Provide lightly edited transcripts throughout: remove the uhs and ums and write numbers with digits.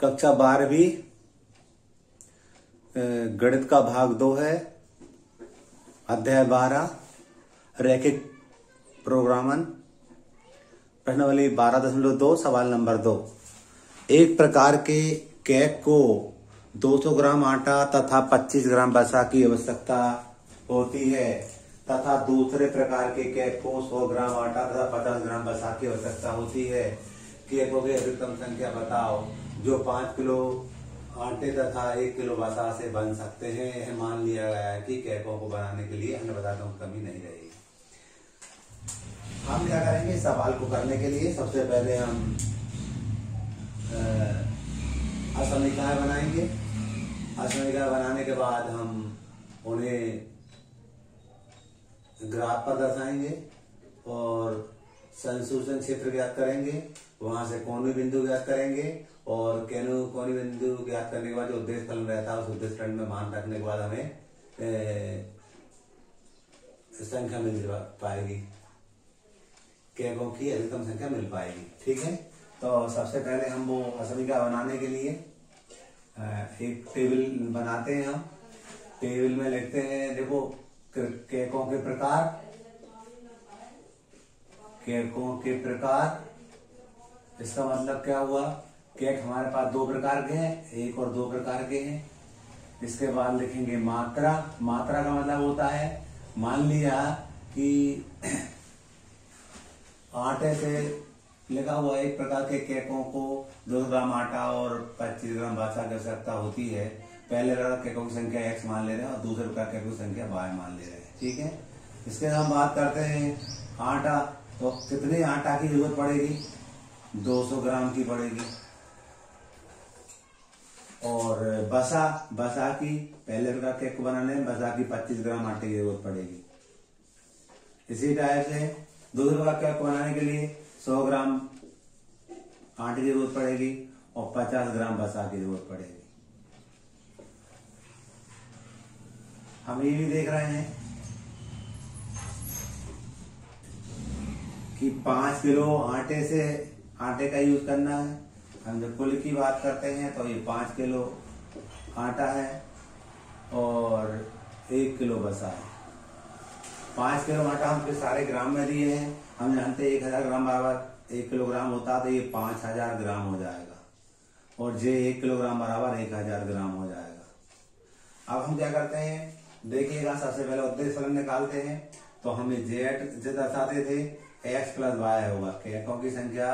कक्षा 12वीं गणित का भाग 2 है। अध्याय 12 रैखिक प्रोग्रामन। प्रश्नावली 12.2 सवाल नंबर 2। एक प्रकार के केक को 200 ग्राम आटा तथा 25 ग्राम वसा की आवश्यकता होती है तथा दूसरे प्रकार के केक को 100 ग्राम आटा तथा 50 ग्राम वसा की आवश्यकता होती है। केकों की अधिकतम संख्या बताओ जो 5 किलो आटे तथा 1 किलो वसा से बन सकते हैं। यह मान लिया गया है कि केकों को बनाने के लिए अन्य पदार्थों की कमी नहीं रहेगी। हम क्या करेंगे, इस सवाल को करने के लिए सबसे पहले हम असमीकरण बनाएंगे। असमीकरण बनाने के बाद हम उन्हें ग्राफ पर दर्शाएंगे और संसूचन क्षेत्र ज्ञात करेंगे। वहां से कोणीय बिंदु ज्ञात करेंगे और कोणीय बिंदु ज्ञात करने के बाद जो उद्देश्य फलन रहता है उस उद्देश्य फलन में मान रखने के बाद हमें संख्या मिल पाएगी, केकों की अधिकतम संख्या मिल पाएगी। ठीक है, तो सबसे पहले हम वो समीकरण बनाने के लिए एक टेबल बनाते हैं। हम टेबल में लिखते हैं, देखो केकों के प्रकार, केकों के प्रकार। इसका मतलब क्या हुआ, केक हमारे पास 2 प्रकार के हैं, 1 और 2 प्रकार के हैं। इसके बाद लिखेंगे मात्रा। मात्रा का मतलब होता है, मान लिया कि आटे से लिखा हुआ एक प्रकार के केकों को 200 ग्राम आटा और 25 ग्राम वसा की आवश्यकता होती है। पहले प्रकार केकों की संख्या x मान ले रहे हैं और दूसरे प्रकार केकों की संख्या y मान ले रहे हैं। ठीक है, इसके हम बात करते हैं आटा। तो कितने आटा की जरूरत पड़ेगी, 200 ग्राम की पड़ेगी। और बसा की पहले प्रकार केक को बनाने में बसा की 25 ग्राम आटे की जरूरत पड़ेगी। इसी टाइप से दूसरे प्रकार केक को बनाने के लिए 100 ग्राम आटे की जरूरत पड़ेगी और 50 ग्राम बसा की जरूरत पड़ेगी। हम ये भी देख रहे हैं कि 5 किलो आटे का यूज करना है। हम जब कुल की बात करते हैं तो ये 5 किलो आटा है और 1 किलो बसा है। 5 किलो आटा हमके सारे ग्राम में दिए हैं। हम जानते हैं 1000 ग्राम बराबर 1 किलोग्राम होता, तो ये 5000 ग्राम हो जाएगा और जे 1 किलोग्राम बराबर 1000 ग्राम हो जाएगा। अब हम क्या करते हैं, देखिएगा, सबसे पहले उद्देश्य फलन निकालते हैं। तो हमें z दर्शाते थे, x प्लस y होगा। केकों की संख्या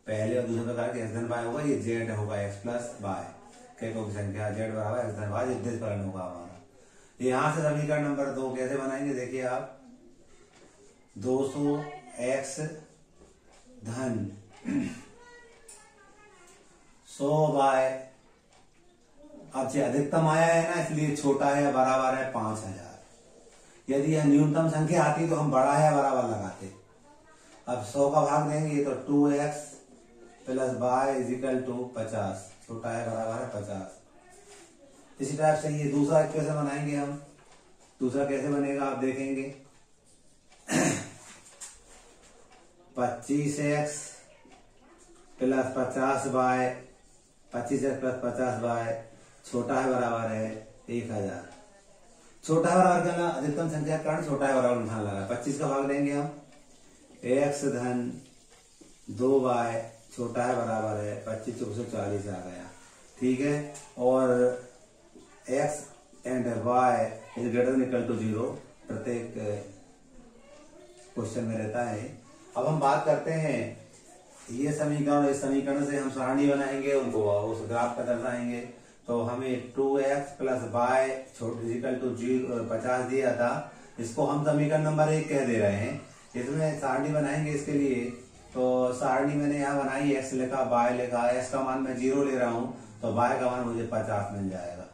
पहले और दूसरे प्रकार के x धन y होगा, ये z होगा x प्लस y। केकों की संख्या z बराबर x धन y, उद्देश्य फलन होगा हमारा। यहाँ से समीकरण नंबर 2 कैसे बनाएंगे, देखिए आप, 200x धन 100y। अब जो अधिकतम आया है ना, इसलिए छोटा है बराबर है 5000। यदि यह न्यूनतम संख्या आती तो हम बड़ा है बराबर लगाते। अब 100 का भाग देंगे तो 2x plus y is equal to 50, छोटा है बराबर है 50। इसी टाइप से ये दूसरा कैसे बनाएंगे हम, दूसरा कैसे बनेगा आप देखेंगे। 25x plus 50y, 25x plus 50y छोटा है बराबर है 1000। छोटा है बराबर करना, अधिकतम संख्या का कारण छोटा है बराबर निशान लगा। 25 का भाग देंगे हम, x धन 2y छोटा है बराबर है 25 चौक 40 आ गया। ठीक है, और x and y is greater than equal to 0 प्रत्येक क्वेश्चन में रहता है। अब हम बात करते हैं ये समीकरण, इस समीकरण से हम सारणी बनाएंगे, उनको उस ग्राफ पर दर्शाएंगे। तो हमें 2x plus y equal to 50 दिया था, इसको हम समीकरण नंबर 1 कह दे रहे हैं। इसमें सारणी बनाएंगे इसके लिए। तो सारणी मैंने यहाँ बनाई, x लिखा, y लिखा, x का मान मैं 0 ले रहा हूँ तो y का मान मुझे 50 मिल जाएगा।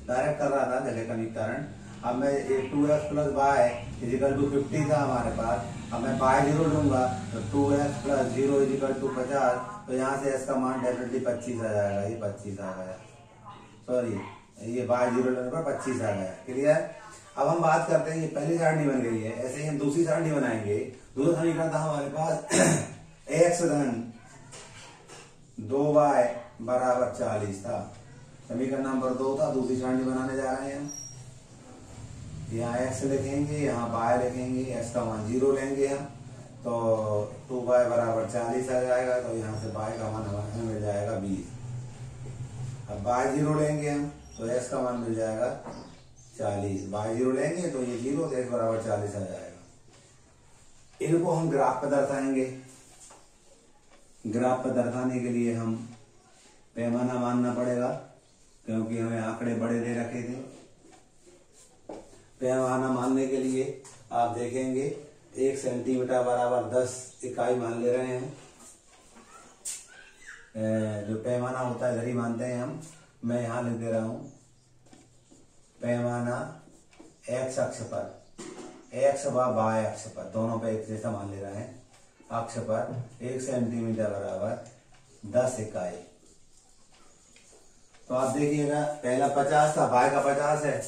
डायरेक्ट कर रहा था जगह का समीकरण। अब मैं 2x plus y is equal to 50 था हमारे पास, अब मैं y 0 लूंगा तो 2x प्लस 0 इजिकल टू 50, तो यहाँ से x का मान डेफिनेटली 25 आ जाएगा। ये 25 आ गया, सॉरी ये y 0 लेने पर 25 आ गया। क्लियर। अब हम बात करते हैं, ये पहली सारणी बन गई है, ऐसे ही हम दूसरी सारणी बनाएंगे। दूसरा समीकरण था हमारे पास x धन 2y बराबर 40 था। समीकरण नंबर 2 था, दूसरी सारणी बनाने जा रहे हैं हम। यहाँ x लिखेंगे, यहाँ y लिखेंगे, x का मान 0 लेंगे हम, तो 2y बराबर 40 आ जाएगा। तो यहाँ से y का मान हमें मिल जाएगा 20। अब y 0 लेंगे हम, तो x का मान मिल जाएगा 40। y 0 लेंगे तो ये 0, तो x बराबर 40 आ जाएगा। इनको हम ग्राफ पर दर्शाएंगे। ग्राफ पर दर्शाने के लिए हम पैमाना मानना पड़ेगा, क्योंकि हमें आंकड़े बड़े दे रखे थे। पैमाना मानने के लिए आप देखेंगे 1 सेंटीमीटर बराबर 10 इकाई मान ले रहे हैं। जो पैमाना होता है इधर ही मानते हैं हम। मैं यहाँ लिख दे रहा हूँ पैमाना x अक्ष पर, x व y अक्ष पर, दोनों पे एक जैसा मान ले रहे हैं। अक्ष पर 1 सेंटीमीटर बराबर 10 इकाई। तो आप देखिएगा पहला 50 था, y का 50 है,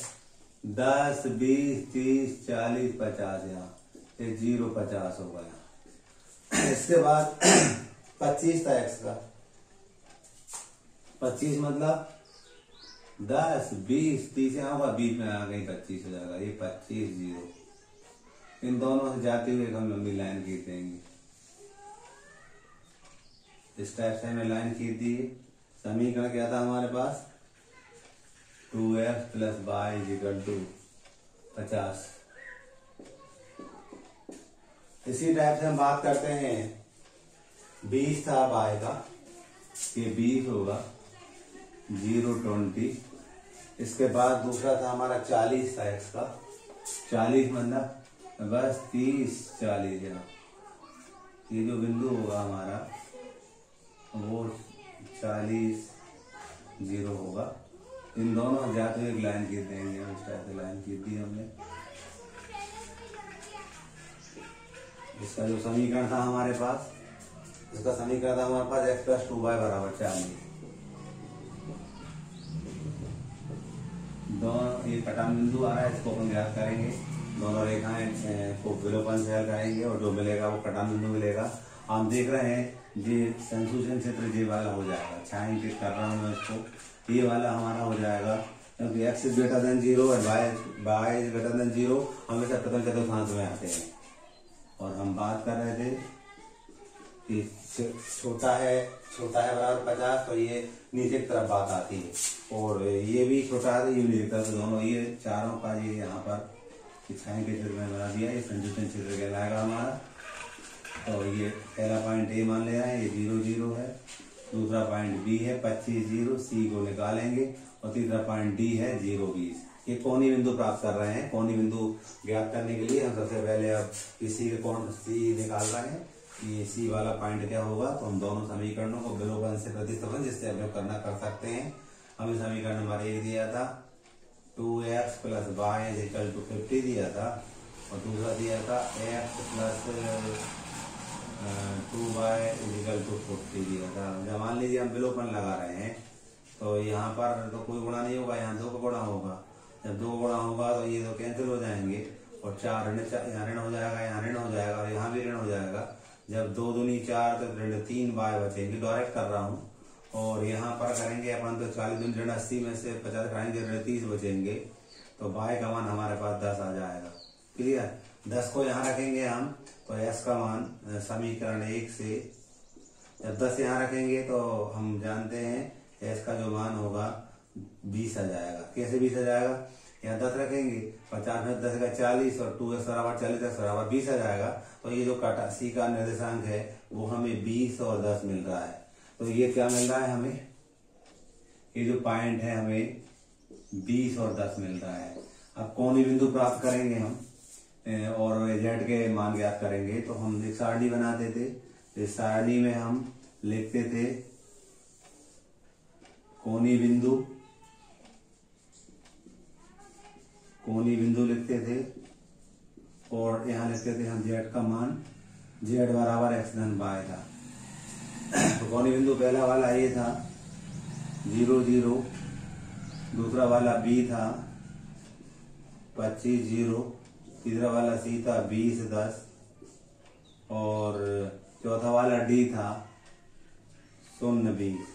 10, 20, 30, 40, 50, यहाँ ये 0, 50 हो गया। इसके बाद 25 था x का, 25 मतलब 10, 20, 30 यहाँ होगा, बीच में आ गई 25 हो जाएगा। ये 25, 0। इन दोनों से जाती हुई हम लंबी लाइन खींच देंगे। इस टाइप से हमें लाइन खींच दी। समीकरण क्या था हमारे पास? 2x + y = 50। इसी टाइप से हम बात करते हैं 20 था y का, ये 20 होगा, 0, 20। इसके बाद दूसरा था हमारा 40 था x का, 40 मतलब बस 30, 40। यहाँ ये जो बिंदु होगा हमारा वो 40, 0 होगा। इन दोनों जाते हुए एक लाइन खींच देंगे। इस टाइप से लाइन खींच दी हमने। इसका जो समीकरण था हमारे पास, इसका समीकरण था हमारे पास x + 2y बराबर 40। दोनों ये कटान बिंदु आ रहा है, इसको अपन ज्ञात करेंगे। दोनों रेखाएं को विलोपन से हल करेंगे और जो मिलेगा वो कटान बिंदु मिलेगा। हम देख रहे हैं जी संसूचन क्षेत्र ये वाला हो जाएगा। छायांकित कर रहा हूँ मैं इसको, ये वाला हमारा हो जाएगा, क्योंकि x > 0 और y > 0 हमेशा प्रथम चतुर्थांश में आते हैं। और हम बात कर रहे थे कि छोटा है बराबर 50, तो ये नीचे की तरफ बात आती है, और ये भी छोटा है, ये नीचे की तरफ। दोनों ये चारों का ये यहाँ पर छायांकित क्षेत्र में बना दिया। ये संसूचन क्षेत्र कहलाएगा हमारा। तो ये पहला पॉइंट ए मान ले रहे हैं, ये 0, 0 है। दूसरा पॉइंट बी है 25, 0, सी को निकालेंगे। और तीसरा पॉइंट डी है 0, 20। ये कोणीय बिंदु प्राप्त कर रहे हैं। कोणीय बिंदु ज्ञात करने के लिए हम सबसे पहले अब इसी के कोण सी निकाल रहे हैं। ये सी वाला पॉइंट क्या होगा, तो हम दोनों समीकरणों को विलोपन से प्रतिस्थापन जिससे अवयव करना कर सकते हैं। हमें समीकरण नंबर 1 दिया था 2x + y = 50 दिया था, और दूसरा दिया था x + 2y = 40 दिया था। जब मान लीजिए हम विलोपन लगा रहे हैं तो यहाँ पर तो कोई गुणा नहीं होगा, यहाँ 2 का गुणा होगा। जब 2 गुणा होगा तो ये तो कैंसिल हो जाएंगे, और 4 यहाँ ऋण हो जाएगा, यहाँ ऋण हो जाएगा, और यहाँ भी ऋण हो जाएगा। जब 2 दूनी 4 तो ऋण 3 y बचेंगे। डायरेक्ट कर रहा हूँ। और यहाँ पर करेंगे अपन तो 40 दूनी ऋण 80 में से 50 कराएंगे, ऋण 30 बचेंगे। तो y का मान हमारे पास 10 आ जाएगा। क्लियर? 10 को यहाँ रखेंगे हम, तो s का मान समीकरण 1 से, जब 10 यहाँ रखेंगे तो हम जानते हैं s का जो मान होगा 20 आ जाएगा। कैसे 20 आ जाएगा? यहाँ 10 रखेंगे, 50 में 10 का 40, और 2x बराबर 40, x बराबर 20 आ जाएगा। तो ये जो काटा सी का निर्देशांक है वो हमें 20 और 10 मिल रहा है। तो ये क्या मिल रहा है हमें? ये जो पॉइंट है हमें 20 और 10 मिल रहा है। अब कोणीय बिंदु प्राप्त करेंगे हम, और z के मान ज्ञात करेंगे। तो हम एक सारणी बनाते थे। इस सारणी में हम लिखते थे कोणीय बिंदु लिखते थे, और यहाँ लिखते थे हम z का मान, z बराबर x धन y था। तो कोणीय बिंदु पहला वाला ये था 0, 0, दूसरा वाला b था 25, 0, तीसरा वाला c था 20, 10, और चौथा वाला d था 0, 20।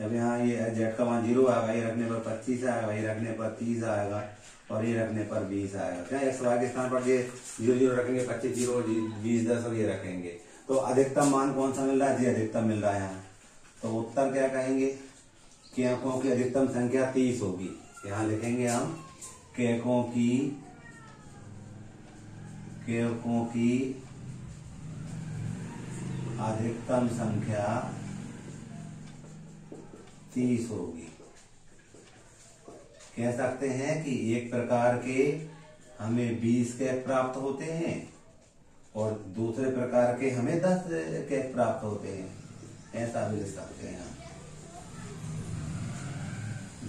जब यहाँ ये जेड का मान 0 आएगा, ये रखने पर 25 आएगा, ये रखने पर 30 आएगा और ये रखने पर 20 आएगा। क्या एक्स वाई के स्थान पर ये 0 0 रखेंगे, 25 0 20 10 और ये रखेंगे, तो अधिकतम मान कौन सा मिल रहा है जी? अधिकतम मिल रहा है यहाँ। तो उत्तर क्या कहेंगे कि अंकों की अधिकतम संख्या 30 होगी। यहाँ लिखेंगे हम केकों की अधिकतम संख्या 30 होगी। कह सकते हैं कि एक प्रकार के हमें 20 कैक प्राप्त होते हैं और दूसरे प्रकार के हमें 10 कैक प्राप्त होते हैं, ऐसा भी लिख सकते हैं।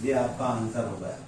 ये आपका आंसर हो गया।